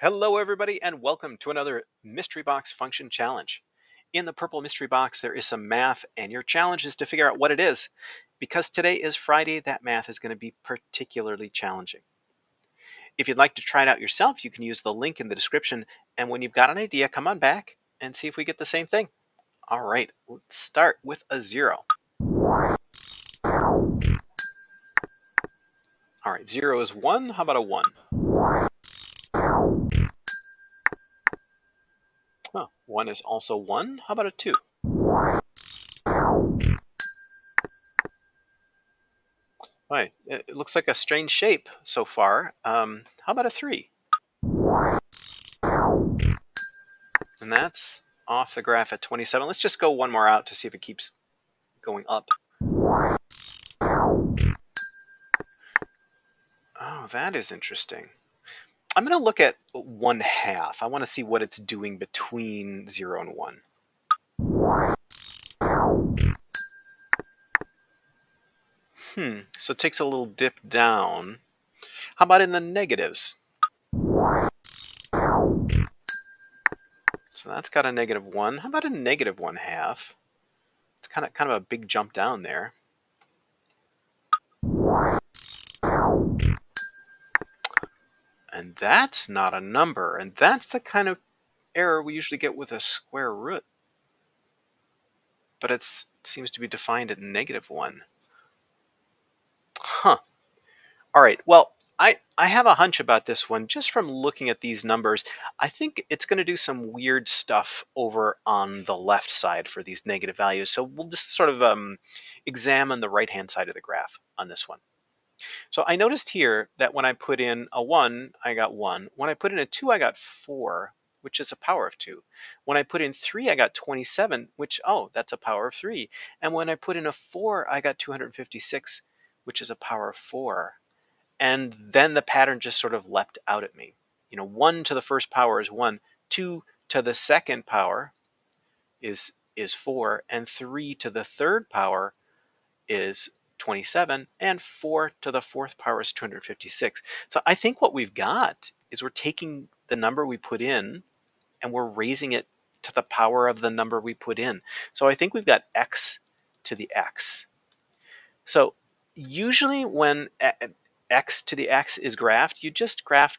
Hello everybody and welcome to another Mystery Box Function Challenge. In the purple mystery box there is some math and your challenge is to figure out what it is. Because today is Friday, that math is going to be particularly challenging. If you'd like to try it out yourself, you can use the link in the description, and when you've got an idea, come on back and see if we get the same thing. All right, let's start with a 0. All right, 0 is 1. How about a 1? Oh, 1 is also 1. How about a 2? Right, it looks like a strange shape so far. How about a 3? And that's off the graph at 27. Let's just go one more out to see if it keeps going up. Oh, that is interesting. I'm going to look at 1/2. I want to see what it's doing between 0 and 1. So it takes a little dip down. How about in the negatives? So that's got a -1. How about a -1/2? It's kind of a big jump down there. And that's not a number, and that's the kind of error we usually get with a square root. But it seems to be defined at -1. Huh. All right, well, I have a hunch about this one just from looking at these numbers. I think it's going to do some weird stuff over on the left side for these negative values. So we'll just sort of examine the right-hand side of the graph on this one. So I noticed here that when I put in a 1, I got 1. When I put in a 2, I got 4, which is a power of 2. When I put in 3, I got 27, which, oh, that's a power of 3. And when I put in a 4, I got 256, which is a power of 4. And then the pattern just sort of leapt out at me. 1 to the first power is 1, 2 to the second power is 4, and 3 to the third power is 27, and 4 to the fourth power is 256. So I think what we've got is we're taking the number we put in and we're raising it to the power of the number we put in. So I think we've got x to the x. So usually when x to the x is graphed, you just graph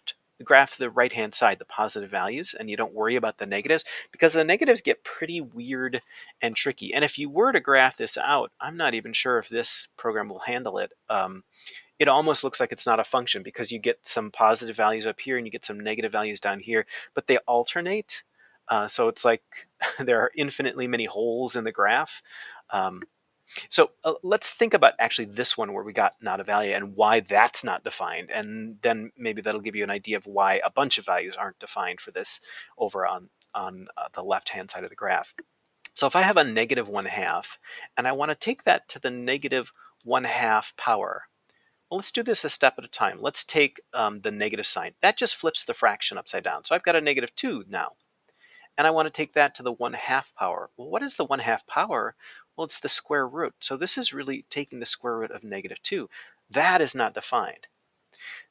the right-hand side, the positive values, and you don't worry about the negatives because the negatives get pretty weird and tricky. And if you were to graph this out, I'm not even sure if this program will handle it. It almost looks like it's not a function because you get some positive values up here and you get some negative values down here, but they alternate. So it's like there are infinitely many holes in the graph. So let's think about actually this one where we got not a value and why that's not defined. And then maybe that'll give you an idea of why a bunch of values aren't defined for this over on the left-hand side of the graph. So if I have a -1/2 and I want to take that to the -1/2 power, well, let's do this a step at a time. Let's take the negative sign. That just flips the fraction upside down. So I've got a -2 now. And I want to take that to the 1/2 power. Well, what is the 1/2 power? Well, it's the square root. So this is really taking the square root of -2. That is not defined.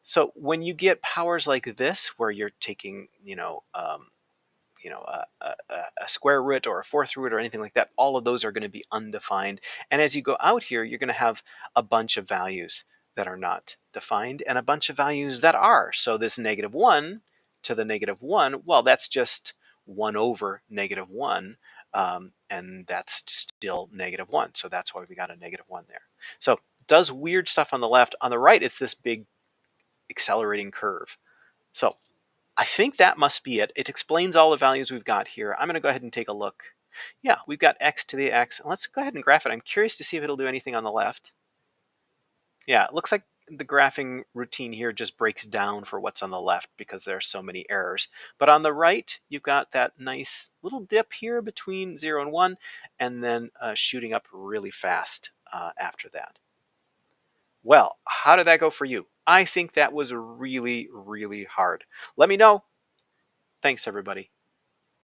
So when you get powers like this, where you're taking, a square root or a fourth root or anything like that, all of those are going to be undefined. And as you go out here, you're going to have a bunch of values that are not defined and a bunch of values that are. So this -1 to the -1, well, that's just 1 over -1, and that's still -1. So that's why we got a -1 there. So it does weird stuff on the left. On the right, it's this big accelerating curve. So I think that must be it. It explains all the values we've got here. I'm going to go ahead and take a look. Yeah, we've got x to the x. Let's go ahead and graph it. I'm curious to see if it'll do anything on the left. Yeah, it looks like the graphing routine here just breaks down for what's on the left because there are so many errors. But on the right, you've got that nice little dip here between 0 and 1, and then shooting up really fast after that. Well, how did that go for you? I think that was really, really hard. Let me know. Thanks, everybody.